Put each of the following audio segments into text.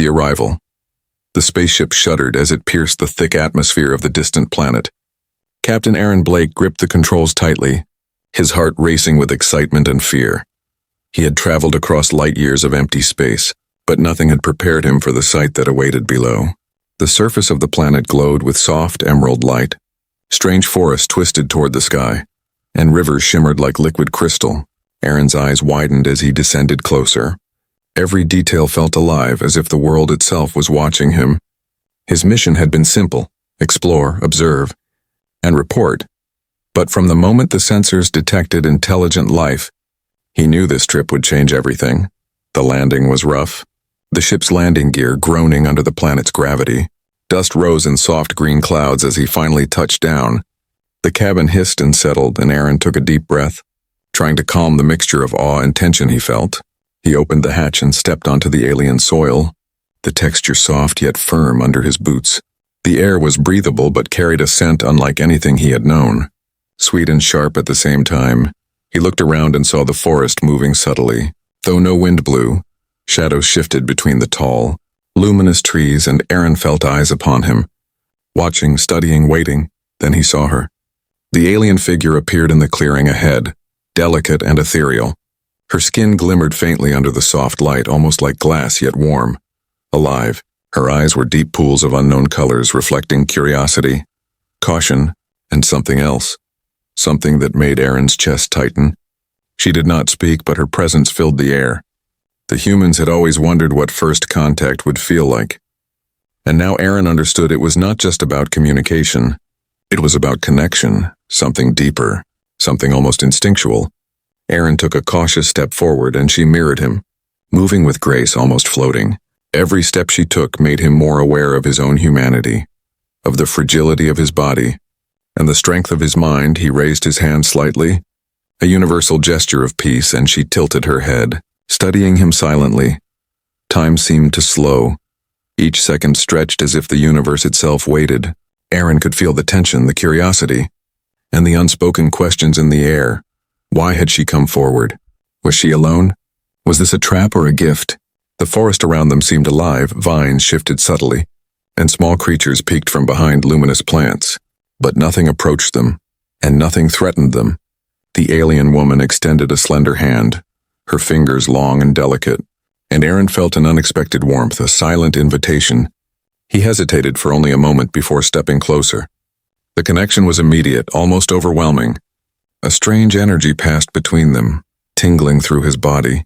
The arrival. The spaceship shuddered as it pierced the thick atmosphere of the distant planet. Captain Aaron Blake gripped the controls tightly, his heart racing with excitement and fear. He had traveled across light years of empty space, but nothing had prepared him for the sight that awaited below. The surface of the planet glowed with soft emerald light. Strange forests twisted toward the sky, and rivers shimmered like liquid crystal. Aaron's eyes widened as he descended closer. Every detail felt alive, as if the world itself was watching him. His mission had been simple: explore, observe, and report. But from the moment the sensors detected intelligent life, he knew this trip would change everything. The landing was rough, the ship's landing gear groaning under the planet's gravity. Dust rose in soft green clouds as he finally touched down. The cabin hissed and settled, and Aaron took a deep breath, trying to calm the mixture of awe and tension he felt. He opened the hatch and stepped onto the alien soil, the texture soft yet firm under his boots. The air was breathable but carried a scent unlike anything he had known, sweet and sharp at the same time. He looked around and saw the forest moving subtly. Though no wind blew, shadows shifted between the tall, luminous trees, and Aaron felt eyes upon him, watching, studying, waiting. Then he saw her. The alien figure appeared in the clearing ahead, delicate and ethereal. Her skin glimmered faintly under the soft light, almost like glass yet warm. Alive, her eyes were deep pools of unknown colors reflecting curiosity, caution, and something else. Something that made Aaron's chest tighten. She did not speak, but her presence filled the air. The humans had always wondered what first contact would feel like. And now Aaron understood it was not just about communication. It was about connection, something deeper, something almost instinctual. Aaron took a cautious step forward, and she mirrored him, moving with grace, almost floating. Every step she took made him more aware of his own humanity, of the fragility of his body, and the strength of his mind. He raised his hand slightly, a universal gesture of peace, and she tilted her head, studying him silently. Time seemed to slow. Each second stretched as if the universe itself waited. Aaron could feel the tension, the curiosity, and the unspoken questions in the air. Why had she come forward? Was she alone? Was this a trap or a gift? The forest around them seemed alive. Vines shifted subtly, and small creatures peeked from behind luminous plants. But nothing approached them, and nothing threatened them. The alien woman extended a slender hand, her fingers long and delicate, and Aaron felt an unexpected warmth, a silent invitation. He hesitated for only a moment before stepping closer. The connection was immediate, almost overwhelming. A strange energy passed between them, tingling through his body.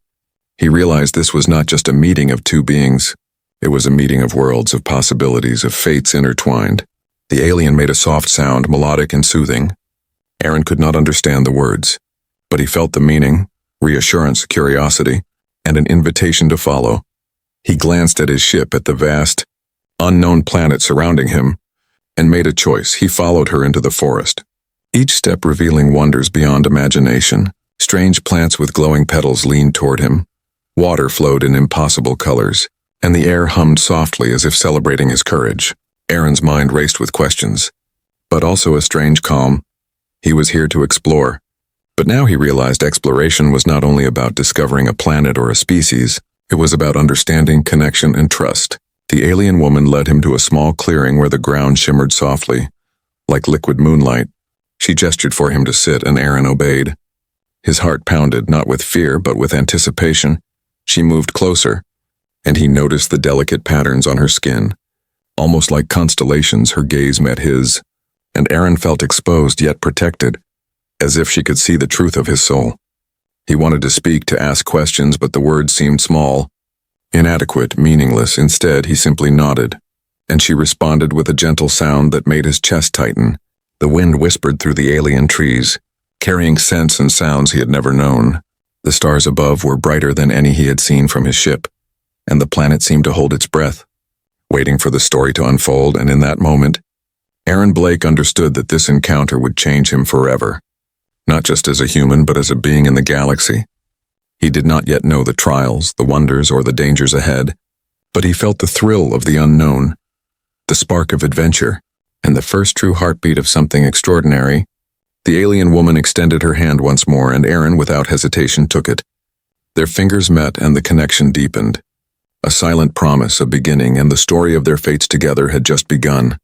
He realized this was not just a meeting of two beings. It was a meeting of worlds, of possibilities, of fates intertwined. The alien made a soft sound, melodic and soothing. Aaron could not understand the words, but he felt the meaning, reassurance, curiosity, and an invitation to follow. He glanced at his ship, at the vast, unknown planet surrounding him, and made a choice. He followed her into the forest, each step revealing wonders beyond imagination. Strange plants with glowing petals leaned toward him. Water flowed in impossible colors, and the air hummed softly as if celebrating his courage. Aaron's mind raced with questions, but also a strange calm. He was here to explore. But now he realized exploration was not only about discovering a planet or a species, it was about understanding, connection, and trust. The alien woman led him to a small clearing where the ground shimmered softly, like liquid moonlight. She gestured for him to sit, and Aaron obeyed. His heart pounded, not with fear, but with anticipation. She moved closer, and he noticed the delicate patterns on her skin. Almost like constellations, her gaze met his, and Aaron felt exposed yet protected, as if she could see the truth of his soul. He wanted to speak, to ask questions, but the words seemed small, inadequate, meaningless. Instead, he simply nodded, and she responded with a gentle sound that made his chest tighten. The wind whispered through the alien trees, carrying scents and sounds he had never known. The stars above were brighter than any he had seen from his ship, and the planet seemed to hold its breath, waiting for the story to unfold. And in that moment, Aaron Blake understood that this encounter would change him forever, not just as a human, but as a being in the galaxy. He did not yet know the trials, the wonders, or the dangers ahead, but he felt the thrill of the unknown, the spark of adventure, and the first true heartbeat of something extraordinary. The alien woman extended her hand once more, and Aaron, without hesitation, took it. Their fingers met, and the connection deepened. A silent promise of beginning, and the story of their fates together had just begun.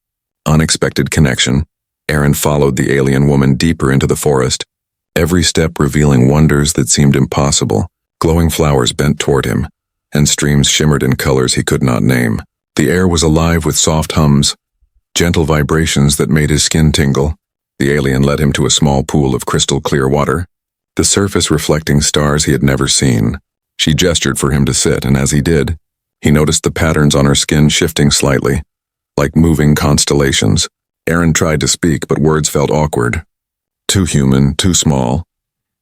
Unexpected connection. Aaron followed the alien woman deeper into the forest, every step revealing wonders that seemed impossible. Glowing flowers bent toward him, and streams shimmered in colors he could not name. The air was alive with soft hums, gentle vibrations that made his skin tingle. The alien led him to a small pool of crystal clear water, the surface reflecting stars he had never seen. She gestured for him to sit, and as he did, he noticed the patterns on her skin shifting slightly, like moving constellations. Aaron tried to speak, but words felt awkward. Too human, too small.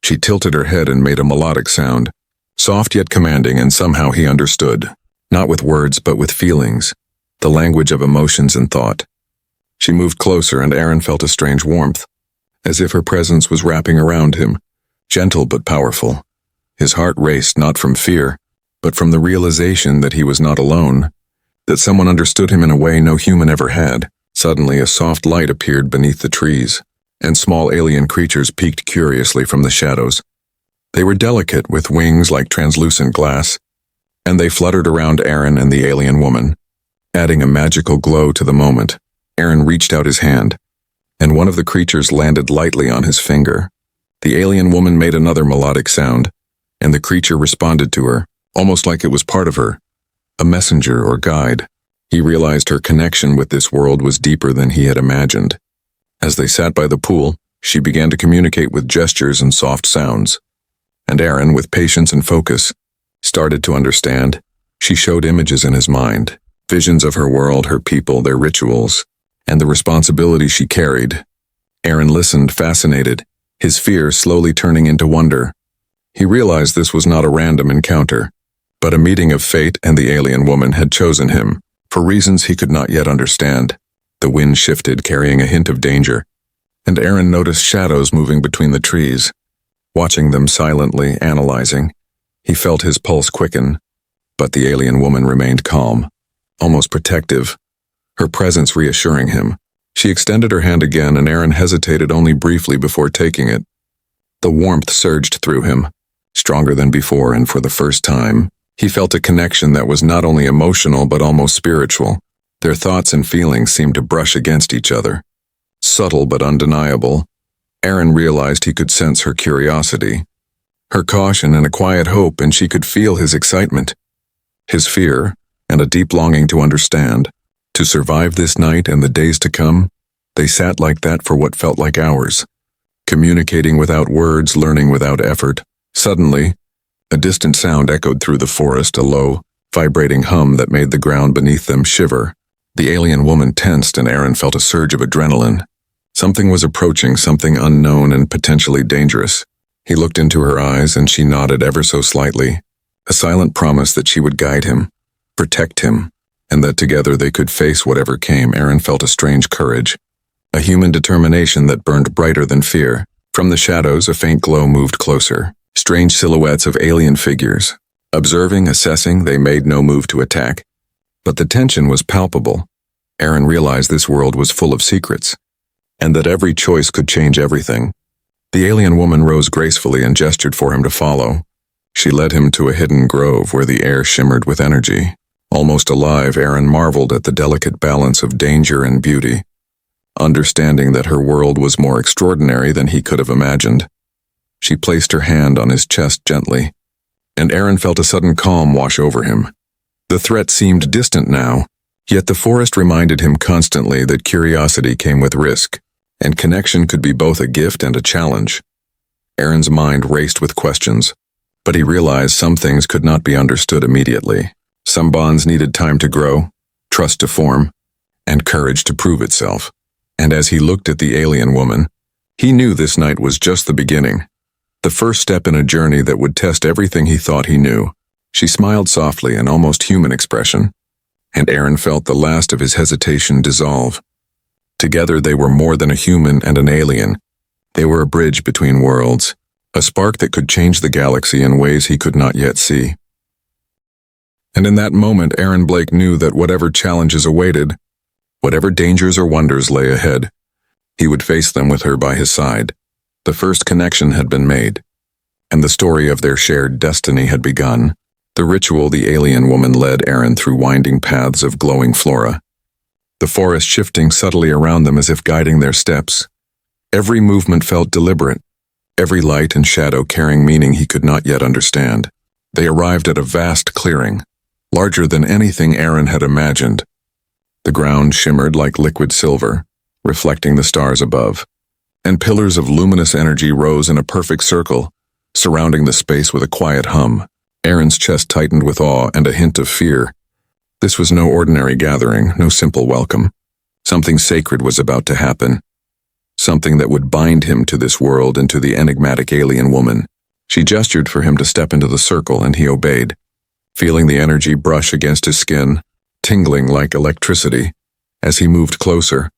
She tilted her head and made a melodic sound, soft yet commanding, and somehow he understood. Not with words, but with feelings, the language of emotions and thought. She moved closer, and Aaron felt a strange warmth, as if her presence was wrapping around him, gentle but powerful. His heart raced, not from fear, but from the realization that he was not alone, that someone understood him in a way no human ever had. Suddenly, a soft light appeared beneath the trees, and small alien creatures peeked curiously from the shadows. They were delicate, with wings like translucent glass, and they fluttered around Aaron and the alien woman, adding a magical glow to the moment. Aaron reached out his hand, and one of the creatures landed lightly on his finger. The alien woman made another melodic sound, and the creature responded to her, almost like it was part of her, a messenger or guide. He realized her connection with this world was deeper than he had imagined. As they sat by the pool, she began to communicate with gestures and soft sounds. And Aaron, with patience and focus, started to understand. She showed images in his mind, visions of her world, her people, their rituals, and the responsibility she carried. Aaron listened, fascinated, his fear slowly turning into wonder. He realized this was not a random encounter, but a meeting of fate, and the alien woman had chosen him, for reasons he could not yet understand. The wind shifted, carrying a hint of danger, and Aaron noticed shadows moving between the trees. Watching them silently, analyzing, he felt his pulse quicken, but the alien woman remained calm, almost protective, her presence reassuring him. She extended her hand again, and Aaron hesitated only briefly before taking it. The warmth surged through him, stronger than before, and for the first time, he felt a connection that was not only emotional but almost spiritual. Their thoughts and feelings seemed to brush against each other. Subtle but undeniable, Aaron realized he could sense her curiosity, her caution, and a quiet hope, and she could feel his excitement, his fear, and a deep longing to understand. To survive this night and the days to come, they sat like that for what felt like hours, communicating without words, learning without effort. Suddenly, a distant sound echoed through the forest, a low, vibrating hum that made the ground beneath them shiver. The alien woman tensed, and Aaron felt a surge of adrenaline. Something was approaching, something unknown and potentially dangerous. He looked into her eyes, and she nodded ever so slightly, a silent promise that she would guide him, protect him, and that together they could face whatever came. Aaron felt a strange courage, a human determination that burned brighter than fear. From the shadows, a faint glow moved closer, strange silhouettes of alien figures. Observing, assessing, they made no move to attack. But the tension was palpable. Aaron realized this world was full of secrets, and that every choice could change everything. The alien woman rose gracefully and gestured for him to follow. She led him to a hidden grove where the air shimmered with energy. Almost alive, Aaron marveled at the delicate balance of danger and beauty, understanding that her world was more extraordinary than he could have imagined. She placed her hand on his chest gently, and Aaron felt a sudden calm wash over him. The threat seemed distant now, yet the forest reminded him constantly that curiosity came with risk, and connection could be both a gift and a challenge. Aaron's mind raced with questions, but he realized some things could not be understood immediately. Some bonds needed time to grow, trust to form, and courage to prove itself. And as he looked at the alien woman, he knew this night was just the beginning, the first step in a journey that would test everything he thought he knew. She smiled softly, an almost human expression, and Aaron felt the last of his hesitation dissolve. Together they were more than a human and an alien. They were a bridge between worlds, a spark that could change the galaxy in ways he could not yet see. And in that moment, Aaron Blake knew that whatever challenges awaited, whatever dangers or wonders lay ahead, he would face them with her by his side. The first connection had been made, and the story of their shared destiny had begun. The ritual, the alien woman led Aaron through winding paths of glowing flora, the forest shifting subtly around them as if guiding their steps. Every movement felt deliberate, every light and shadow carrying meaning he could not yet understand. They arrived at a vast clearing, larger than anything Aaron had imagined. The ground shimmered like liquid silver, reflecting the stars above, and pillars of luminous energy rose in a perfect circle, surrounding the space with a quiet hum. Aaron's chest tightened with awe and a hint of fear. This was no ordinary gathering, no simple welcome. Something sacred was about to happen. Something that would bind him to this world and to the enigmatic alien woman. She gestured for him to step into the circle, and he obeyed, feeling the energy brush against his skin, tingling like electricity. As he moved closer,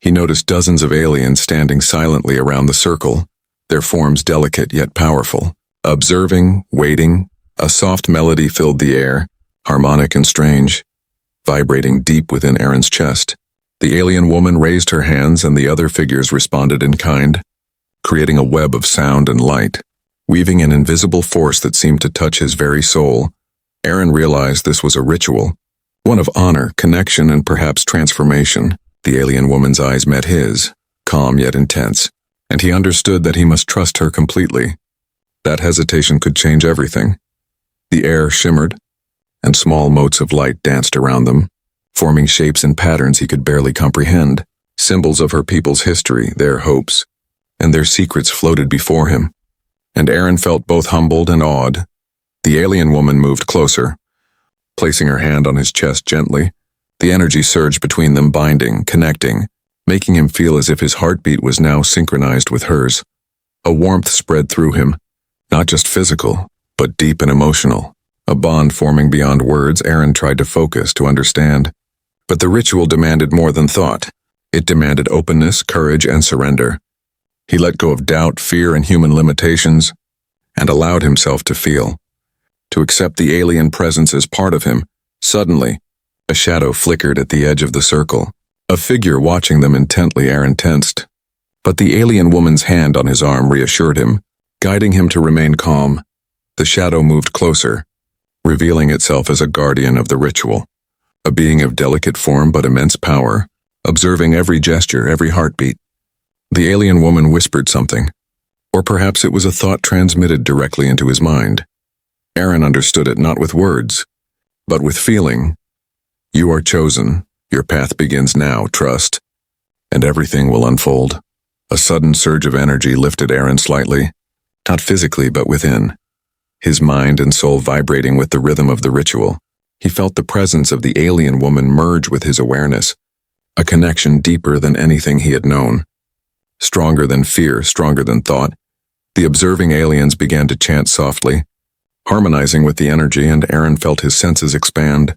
he noticed dozens of aliens standing silently around the circle, their forms delicate yet powerful. Observing, waiting, a soft melody filled the air, harmonic and strange, vibrating deep within Aaron's chest. The alien woman raised her hands and the other figures responded in kind, creating a web of sound and light, weaving an invisible force that seemed to touch his very soul. Aaron realized this was a ritual, one of honor, connection, and perhaps transformation. The alien woman's eyes met his, calm yet intense, and he understood that he must trust her completely. That hesitation could change everything. The air shimmered, and small motes of light danced around them, forming shapes and patterns he could barely comprehend. Symbols of her people's history, their hopes, and their secrets floated before him. And Aaron felt both humbled and awed. The alien woman moved closer, placing her hand on his chest gently. The energy surged between them, binding, connecting, making him feel as if his heartbeat was now synchronized with hers. A warmth spread through him, not just physical, but deep and emotional. A bond forming beyond words. Aaron tried to focus, to understand. But the ritual demanded more than thought. It demanded openness, courage, and surrender. He let go of doubt, fear, and human limitations, and allowed himself to feel, to accept the alien presence as part of him. Suddenly, a shadow flickered at the edge of the circle. A figure watching them intently. Aaron tensed. But the alien woman's hand on his arm reassured him, guiding him to remain calm. The shadow moved closer, revealing itself as a guardian of the ritual, a being of delicate form but immense power, observing every gesture, every heartbeat. The alien woman whispered something, or perhaps it was a thought transmitted directly into his mind. Aaron understood it not with words, but with feeling. You are chosen, your path begins now, trust, and everything will unfold. A sudden surge of energy lifted Aaron slightly, not physically but within, his mind and soul vibrating with the rhythm of the ritual. He felt the presence of the alien woman merge with his awareness, a connection deeper than anything he had known. Stronger than fear, stronger than thought. The observing aliens began to chant softly, harmonizing with the energy, and Aaron felt his senses expand.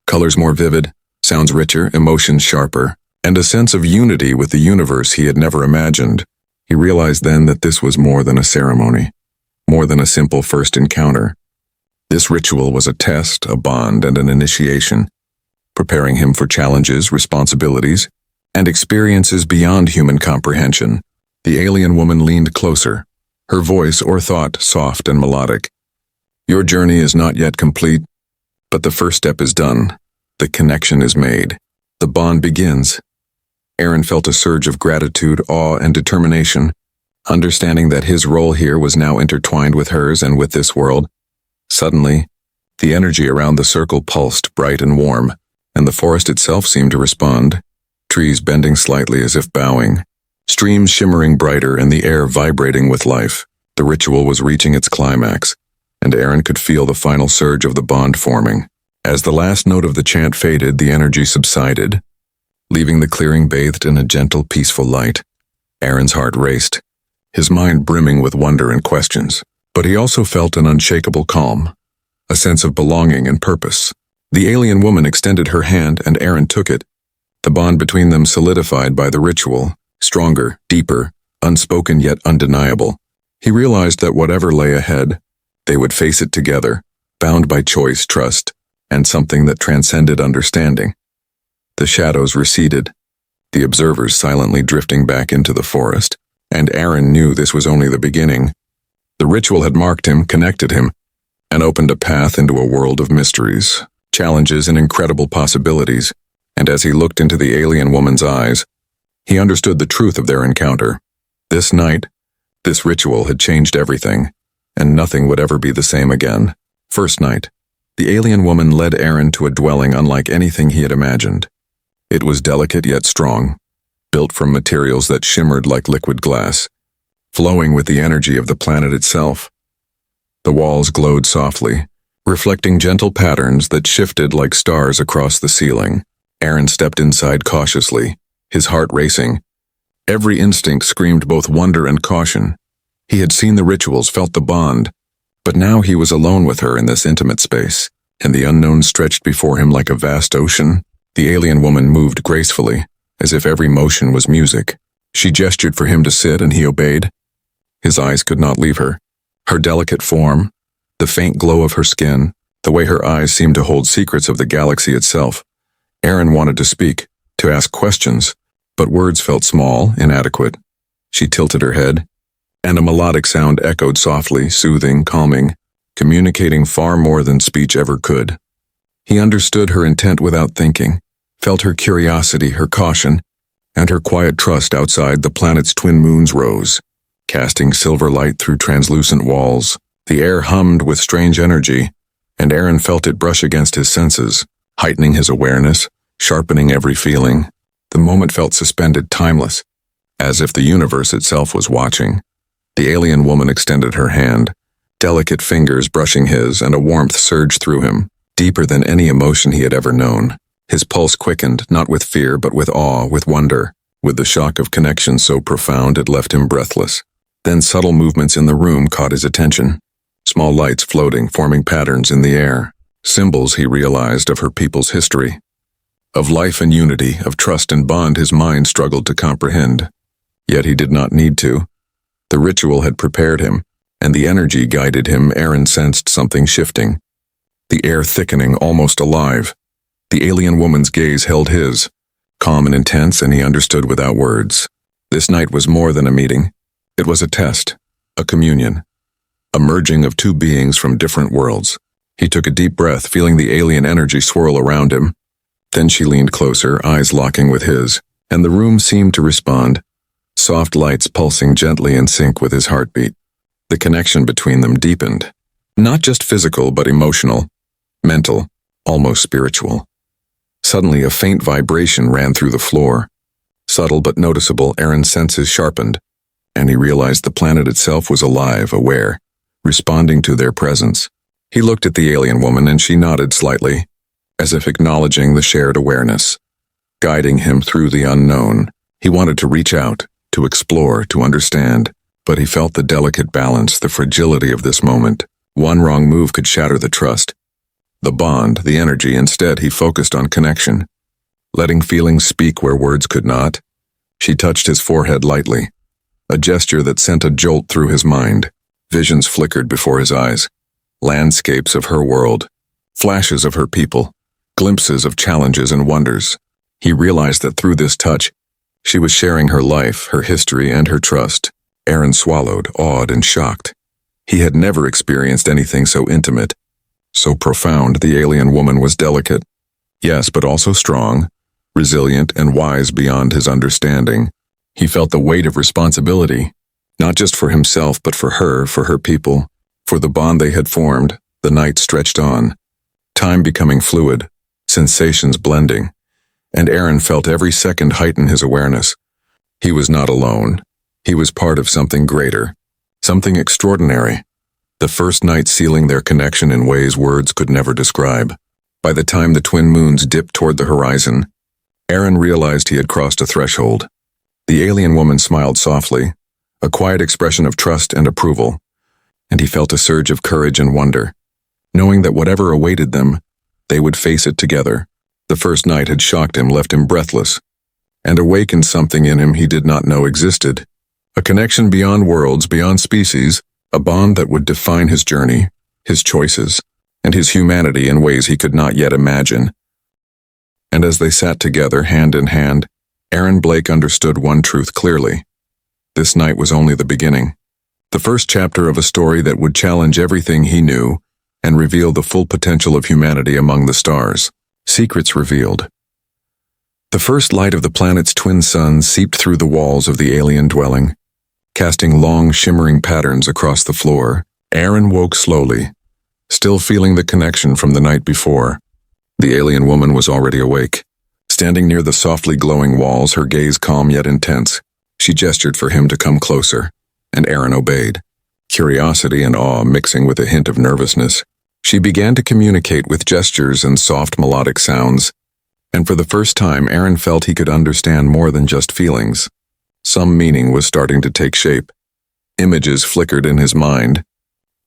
Colors more vivid, sounds richer, emotions sharper, and a sense of unity with the universe he had never imagined. He realized then that this was more than a ceremony, more than a simple first encounter. This ritual was a test, a bond, and an initiation, preparing him for challenges, responsibilities, and experiences beyond human comprehension. The alien woman leaned closer, her voice or thought soft and melodic. Your journey is not yet complete, but the first step is done. The connection is made. The bond begins. Aaron felt a surge of gratitude, awe, and determination, understanding that his role here was now intertwined with hers and with this world. Suddenly, the energy around the circle pulsed bright and warm, and the forest itself seemed to respond, trees bending slightly as if bowing, streams shimmering brighter, and the air vibrating with life. The ritual was reaching its climax, and Aaron could feel the final surge of the bond forming. As the last note of the chant faded, the energy subsided, leaving the clearing bathed in a gentle, peaceful light. Aaron's heart raced, his mind brimming with wonder and questions. But he also felt an unshakable calm, a sense of belonging and purpose. The alien woman extended her hand, and Aaron took it. The bond between them solidified by the ritual, stronger, deeper, unspoken yet undeniable. He realized that whatever lay ahead, they would face it together, bound by choice, trust, and something that transcended understanding. The shadows receded, the observers silently drifting back into the forest, and Aaron knew this was only the beginning. The ritual had marked him, connected him, and opened a path into a world of mysteries, challenges, and incredible possibilities. And as he looked into the alien woman's eyes, he understood the truth of their encounter. This night, this ritual had changed everything, and nothing would ever be the same again. First night, the alien woman led Aaron to a dwelling unlike anything he had imagined. It was delicate yet strong, built from materials that shimmered like liquid glass, flowing with the energy of the planet itself. The walls glowed softly, reflecting gentle patterns that shifted like stars across the ceiling. Aaron stepped inside cautiously, his heart racing. Every instinct screamed both wonder and caution. He had seen the rituals, felt the bond, but now he was alone with her in this intimate space, and the unknown stretched before him like a vast ocean. The alien woman moved gracefully, as if every motion was music. She gestured for him to sit, and he obeyed. His eyes could not leave her. Her delicate form, the faint glow of her skin, the way her eyes seemed to hold secrets of the galaxy itself. Aaron wanted to speak, to ask questions, but words felt small, inadequate. She tilted her head, and a melodic sound echoed softly, soothing, calming, communicating far more than speech ever could. He understood her intent without thinking, felt her curiosity, her caution, and her quiet trust outside the planet's twin moons rose, casting silver light through translucent walls. The air hummed with strange energy, and Aaron felt it brush against his senses, heightening his awareness, sharpening every feeling. The moment felt suspended, timeless, as if the universe itself was watching. The alien woman extended her hand, delicate fingers brushing his, and a warmth surged through him, deeper than any emotion he had ever known. His pulse quickened, not with fear, but with awe, with wonder, with the shock of connection so profound it left him breathless. Then subtle movements in the room caught his attention. Small lights floating, forming patterns in the air. Symbols, he realized, of her people's history. Of life and unity, of trust and bond his mind struggled to comprehend. Yet he did not need to. The ritual had prepared him, and the energy guided him. Aaron sensed something shifting. The air thickening, almost alive. The alien woman's gaze held his, calm and intense, and he understood without words. This night was more than a meeting. It was a test, a communion, a merging of two beings from different worlds. He took a deep breath, feeling the alien energy swirl around him. Then she leaned closer, eyes locking with his, and the room seemed to respond, soft lights pulsing gently in sync with his heartbeat. The connection between them deepened, not just physical but emotional, mental, almost spiritual. Suddenly a faint vibration ran through the floor. Subtle but noticeable, Aaron's senses sharpened, and he realized the planet itself was alive, aware, responding to their presence. He looked at the alien woman and she nodded slightly, as if acknowledging the shared awareness, guiding him through the unknown. He wanted to reach out, to explore, to understand, but he felt the delicate balance, the fragility of this moment. One wrong move could shatter the trust, the bond, the energy. Instead, he focused on connection, letting feelings speak where words could not. She touched his forehead lightly, a gesture that sent a jolt through his mind. Visions flickered before his eyes, landscapes of her world, flashes of her people, glimpses of challenges and wonders. He realized that through this touch, she was sharing her life, her history, and her trust. Aaron swallowed, awed and shocked. He had never experienced anything so intimate, so profound. The alien woman was delicate, yes, but also strong, resilient, and wise beyond his understanding. He felt the weight of responsibility, not just for himself, but for her people, for the bond they had formed. The night stretched on, time becoming fluid, sensations blending, and Aaron felt every second heighten his awareness. He was not alone. He was part of something greater, something extraordinary. The first night sealing their connection in ways words could never describe. By the time the twin moons dipped toward the horizon, Aaron realized he had crossed a threshold. The alien woman smiled softly, a quiet expression of trust and approval, and he felt a surge of courage and wonder, knowing that whatever awaited them, they would face it together. The first night had shocked him, left him breathless, and awakened something in him he did not know existed. A connection beyond worlds, beyond species, a bond that would define his journey, his choices, and his humanity in ways he could not yet imagine. And as they sat together, hand in hand, Aaron Blake understood one truth clearly. This night was only the beginning, the first chapter of a story that would challenge everything he knew, and reveal the full potential of humanity among the stars. Secrets revealed. The first light of the planet's twin suns seeped through the walls of the alien dwelling, casting long, shimmering patterns across the floor. Aaron woke slowly, still feeling the connection from the night before. The alien woman was already awake. Standing near the softly glowing walls, her gaze calm yet intense, she gestured for him to come closer, and Aaron obeyed. Curiosity and awe mixing with a hint of nervousness, she began to communicate with gestures and soft melodic sounds, and for the first time Aaron felt he could understand more than just feelings. Some meaning was starting to take shape. Images flickered in his mind.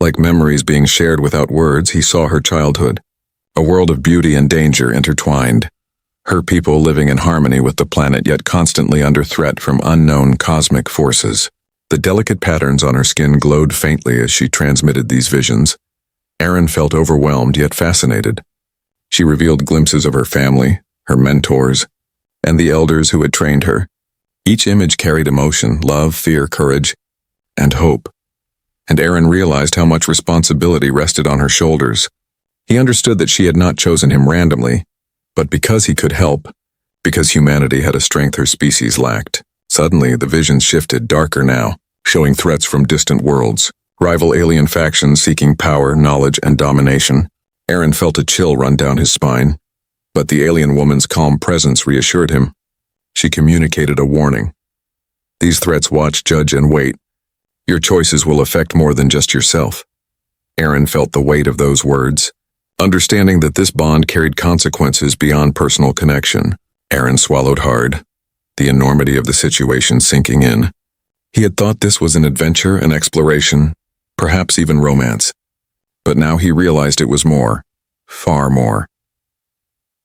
Like memories being shared without words, he saw her childhood, a world of beauty and danger intertwined. Her people living in harmony with the planet, yet constantly under threat from unknown cosmic forces. The delicate patterns on her skin glowed faintly as she transmitted these visions. Aaron felt overwhelmed yet fascinated. She revealed glimpses of her family, her mentors, and the elders who had trained her. Each image carried emotion, love, fear, courage, and hope. And Aaron realized how much responsibility rested on her shoulders. He understood that she had not chosen him randomly, but because he could help, because humanity had a strength her species lacked. Suddenly, the visions shifted, darker now, showing threats from distant worlds, rival alien factions seeking power, knowledge, and domination. Aaron felt a chill run down his spine, but the alien woman's calm presence reassured him. She communicated a warning. These threats watch, judge, and wait. Your choices will affect more than just yourself. Aaron felt the weight of those words, understanding that this bond carried consequences beyond personal connection. Aaron swallowed hard, the enormity of the situation sinking in. He had thought this was an adventure, an exploration, perhaps even romance. But now he realized it was more, far more.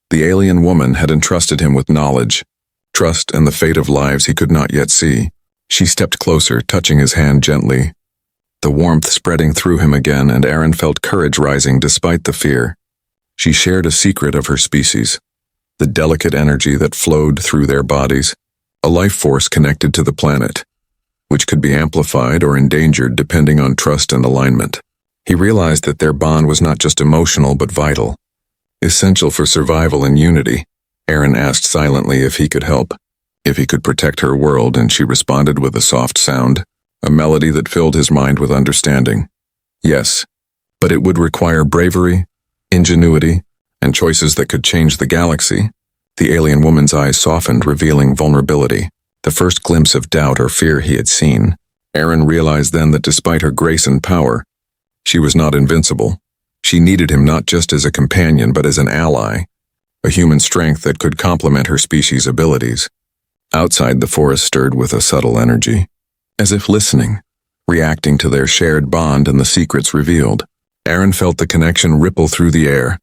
The alien woman had entrusted him with knowledge, trust, and the fate of lives he could not yet see. She stepped closer, touching his hand gently, the warmth spreading through him again, and Aaron felt courage rising despite the fear. She shared a secret of her species, the delicate energy that flowed through their bodies, a life force connected to the planet, which could be amplified or endangered depending on trust and alignment. He realized that their bond was not just emotional but vital, essential for survival and unity. Aaron asked silently if he could help, if he could protect her world, and she responded with a soft sound, a melody that filled his mind with understanding. Yes, but it would require bravery, ingenuity, and choices that could change the galaxy. The alien woman's eyes softened, revealing vulnerability, the first glimpse of doubt or fear he had seen. Aaron realized then that despite her grace and power, she was not invincible. She needed him not just as a companion but as an ally, a human strength that could complement her species' abilities. Outside, the forest stirred with a subtle energy, as if listening, reacting to their shared bond and the secrets revealed. Aaron felt the connection ripple through the air,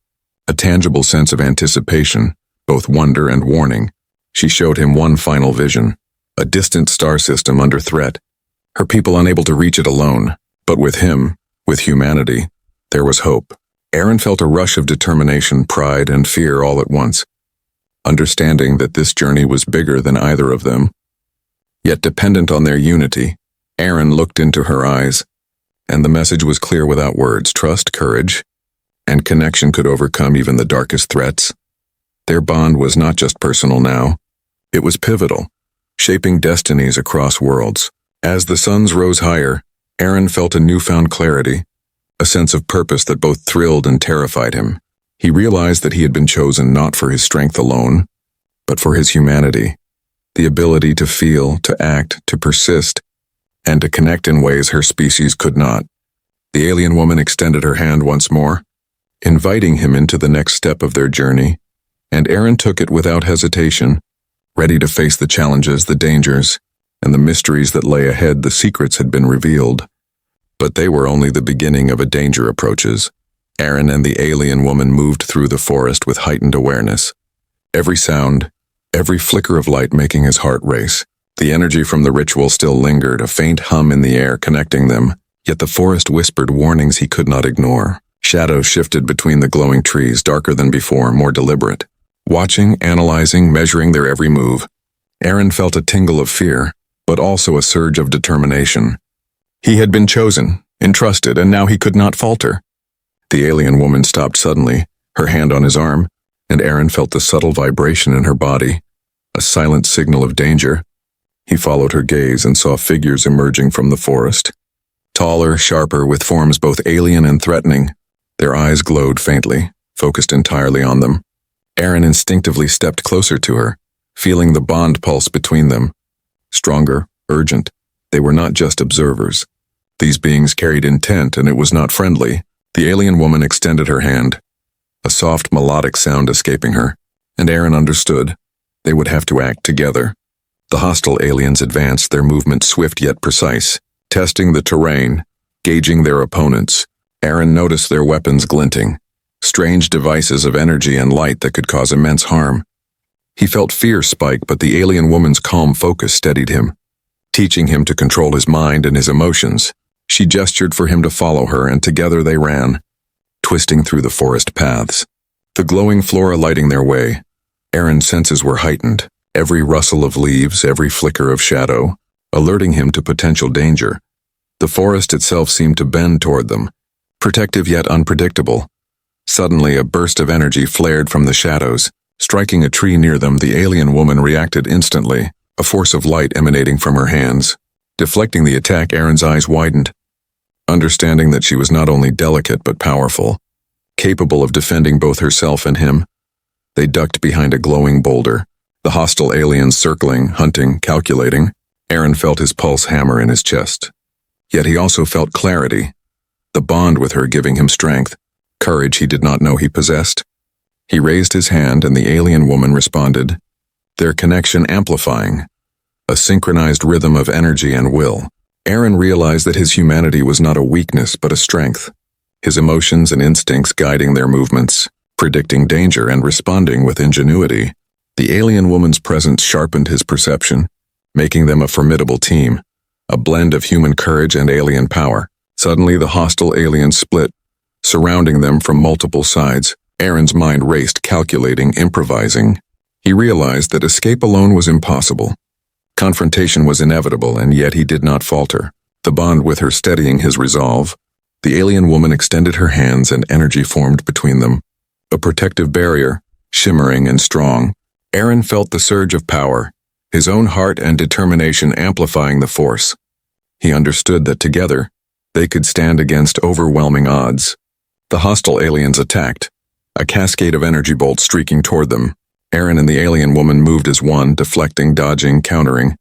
a tangible sense of anticipation, both wonder and warning. She showed him one final vision, a distant star system under threat, her people unable to reach it alone. But with him, with humanity, there was hope. Aaron felt a rush of determination, pride, and fear all at once, understanding that this journey was bigger than either of them, yet dependent on their unity. Aaron looked into her eyes, and the message was clear without words. Trust, courage, and connection could overcome even the darkest threats. Their bond was not just personal now, it was pivotal, shaping destinies across worlds. As the suns rose higher, Aaron felt a newfound clarity, a sense of purpose that both thrilled and terrified him. He realized that he had been chosen not for his strength alone, but for his humanity, the ability to feel, to act, to persist, and to connect in ways her species could not. The alien woman extended her hand once more, inviting him into the next step of their journey, and Aaron took it without hesitation, ready to face the challenges, the dangers, and the mysteries that lay ahead. The secrets had been revealed, but they were only the beginning of a danger approaches. Aaron and the alien woman moved through the forest with heightened awareness, every sound, every flicker of light making his heart race. The energy from the ritual still lingered, a faint hum in the air connecting them, yet the forest whispered warnings he could not ignore. Shadows shifted between the glowing trees, darker than before, more deliberate. Watching, analyzing, measuring their every move, Aaron felt a tingle of fear, but also a surge of determination. He had been chosen, entrusted, and now he could not falter. The alien woman stopped suddenly, her hand on his arm, and Aaron felt the subtle vibration in her body, a silent signal of danger. He followed her gaze and saw figures emerging from the forest. Taller, sharper, with forms both alien and threatening. Their eyes glowed faintly, focused entirely on them. Aaron instinctively stepped closer to her, feeling the bond pulse between them. Stronger, urgent. They were not just observers. These beings carried intent, and it was not friendly. The alien woman extended her hand, a soft melodic sound escaping her, and Aaron understood. They would have to act together. The hostile aliens advanced, their movement swift yet precise, testing the terrain, gauging their opponents. Aaron noticed their weapons glinting, strange devices of energy and light that could cause immense harm. He felt fear spike, but the alien woman's calm focus steadied him, teaching him to control his mind and his emotions. She gestured for him to follow her, and together they ran, twisting through the forest paths, the glowing flora lighting their way. Aaron's senses were heightened, every rustle of leaves, every flicker of shadow, alerting him to potential danger. The forest itself seemed to bend toward them, protective yet unpredictable. Suddenly, a burst of energy flared from the shadows. Striking a tree near them, the alien woman reacted instantly, a force of light emanating from her hands. Deflecting the attack, Aaron's eyes widened, understanding that she was not only delicate but powerful, capable of defending both herself and him. They ducked behind a glowing boulder, the hostile aliens circling, hunting, calculating. Aaron felt his pulse hammer in his chest. Yet he also felt clarity, the bond with her giving him strength, courage he did not know he possessed. He raised his hand, and the alien woman responded, their connection amplifying, a synchronized rhythm of energy and will. Aaron realized that his humanity was not a weakness but a strength, his emotions and instincts guiding their movements, predicting danger and responding with ingenuity. The alien woman's presence sharpened his perception, making them a formidable team, a blend of human courage and alien power. Suddenly, the hostile aliens split, surrounding them from multiple sides. Aaron's mind raced, calculating, improvising. He realized that escape alone was impossible. Confrontation was inevitable, and yet he did not falter, the bond with her steadying his resolve. The alien woman extended her hands, and energy formed between them, a protective barrier, shimmering and strong. Aaron felt the surge of power, his own heart and determination amplifying the force. He understood that together, they could stand against overwhelming odds. The hostile aliens attacked, a cascade of energy bolts streaking toward them. Aaron and the alien woman moved as one, deflecting, dodging, countering,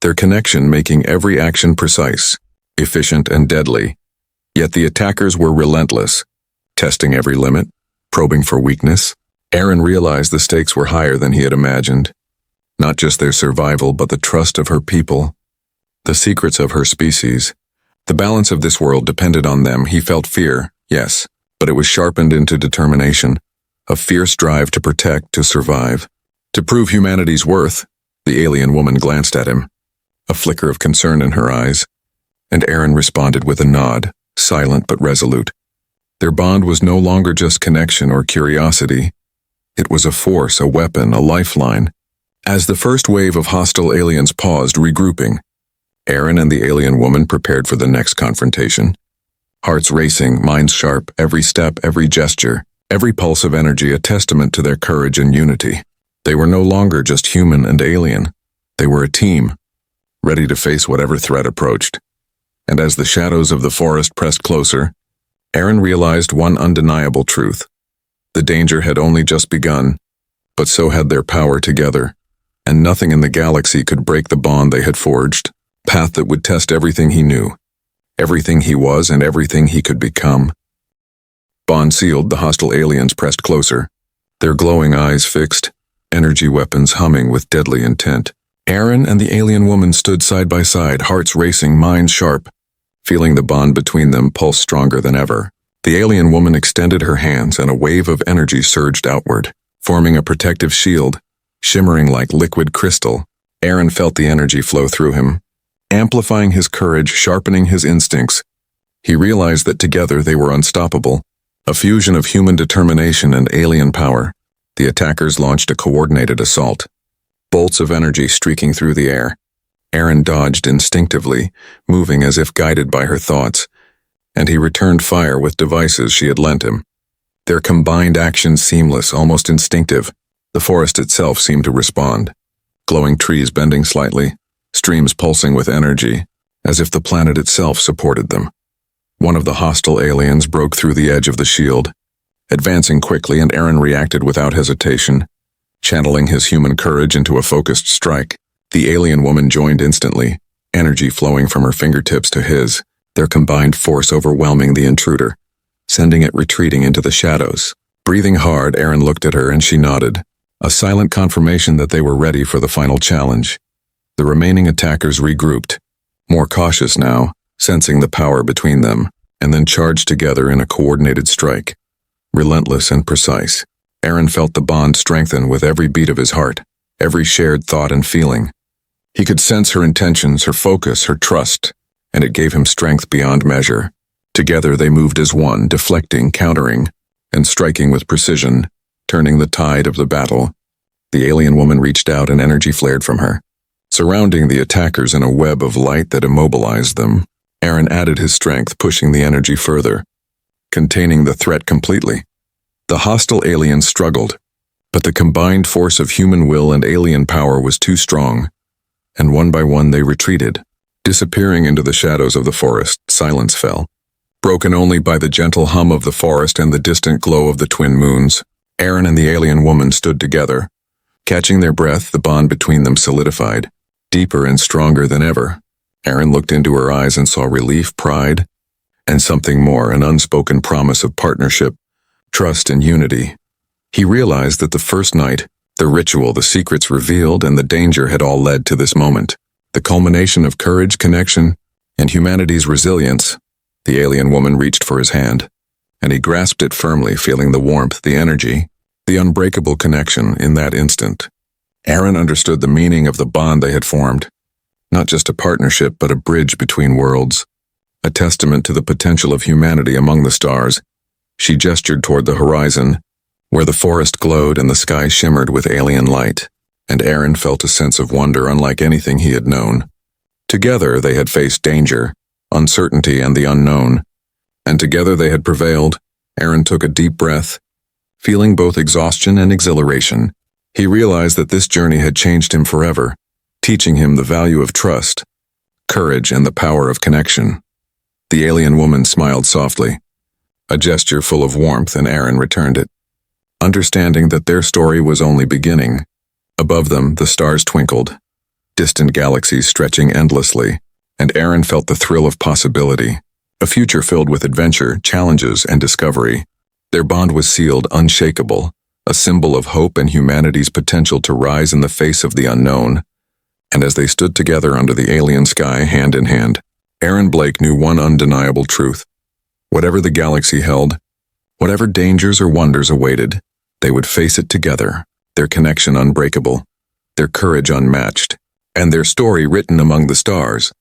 their connection making every action precise, efficient, and deadly. Yet the attackers were relentless, testing every limit, probing for weakness. Aaron realized the stakes were higher than he had imagined. Not just their survival, but the trust of her people, the secrets of her species. The balance of this world depended on them. He felt fear, yes, but it was sharpened into determination, a fierce drive to protect, to survive, to prove humanity's worth. The alien woman glanced at him, a flicker of concern in her eyes, and Aaron responded with a nod, silent but resolute. Their bond was no longer just connection or curiosity. It was a force, a weapon, a lifeline. As the first wave of hostile aliens paused, regrouping, Aaron and the alien woman prepared for the next confrontation. Hearts racing, minds sharp, every step, every gesture, every pulse of energy a testament to their courage and unity. They were no longer just human and alien. They were a team, ready to face whatever threat approached. And as the shadows of the forest pressed closer, Aaron realized one undeniable truth. The danger had only just begun, but so had their power together, and nothing in the galaxy could break the bond they had forged, a path that would test everything he knew, everything he was, and everything he could become. Bond sealed, the hostile aliens pressed closer, their glowing eyes fixed, energy weapons humming with deadly intent. Aaron and the alien woman stood side by side, hearts racing, minds sharp, feeling the bond between them pulse stronger than ever. The alien woman extended her hands, and a wave of energy surged outward, forming a protective shield, shimmering like liquid crystal. Aaron felt the energy flow through him, amplifying his courage, sharpening his instincts. He realized that together they were unstoppable, a fusion of human determination and alien power. The attackers launched a coordinated assault, bolts of energy streaking through the air. Aaron dodged instinctively, moving as if guided by her thoughts, and he returned fire with devices she had lent him. Their combined action seamless, almost instinctive. The forest itself seemed to respond. Glowing trees bending slightly, streams pulsing with energy, as if the planet itself supported them. One of the hostile aliens broke through the edge of the shield, advancing quickly, and Aaron reacted without hesitation, channeling his human courage into a focused strike. The alien woman joined instantly, energy flowing from her fingertips to his, their combined force overwhelming the intruder, sending it retreating into the shadows. Breathing hard, Aaron looked at her and she nodded, a silent confirmation that they were ready for the final challenge. The remaining attackers regrouped, more cautious now, sensing the power between them, and then charged together in a coordinated strike. Relentless and precise, Aaron felt the bond strengthen with every beat of his heart, every shared thought and feeling. He could sense her intentions, her focus, her trust, and it gave him strength beyond measure. Together they moved as one, deflecting, countering, and striking with precision, turning the tide of the battle. The alien woman reached out and energy flared from her, surrounding the attackers in a web of light that immobilized them. Aaron added his strength, pushing the energy further, containing the threat completely. The hostile aliens struggled, but the combined force of human will and alien power was too strong, and one by one they retreated. Disappearing into the shadows of the forest, silence fell, broken only by the gentle hum of the forest and the distant glow of the twin moons. Aaron and the alien woman stood together. Catching their breath, the bond between them solidified, deeper and stronger than ever. Aaron looked into her eyes and saw relief, pride, and something more, an unspoken promise of partnership, trust, and unity. He realized that the first night, the ritual, the secrets revealed, and the danger had all led to this moment. The culmination of courage, connection, and humanity's resilience. The alien woman reached for his hand, and he grasped it firmly, feeling the warmth, the energy, the unbreakable connection in that instant. Aaron understood the meaning of the bond they had formed. Not just a partnership, but a bridge between worlds. A testament to the potential of humanity among the stars. She gestured toward the horizon, where the forest glowed and the sky shimmered with alien light, and Aaron felt a sense of wonder unlike anything he had known. Together they had faced danger, uncertainty, and the unknown, and together they had prevailed. Aaron took a deep breath, feeling both exhaustion and exhilaration. He realized that this journey had changed him forever, teaching him the value of trust, courage, and the power of connection. The alien woman smiled softly, a gesture full of warmth, and Aaron returned it, understanding that their story was only beginning. Above them, the stars twinkled, distant galaxies stretching endlessly, and Aaron felt the thrill of possibility, a future filled with adventure, challenges, and discovery. Their bond was sealed, unshakable, a symbol of hope and humanity's potential to rise in the face of the unknown. And as they stood together under the alien sky, hand in hand, Aaron Blake knew one undeniable truth. Whatever the galaxy held, whatever dangers or wonders awaited, they would face it together, their connection unbreakable, their courage unmatched, and their story written among the stars.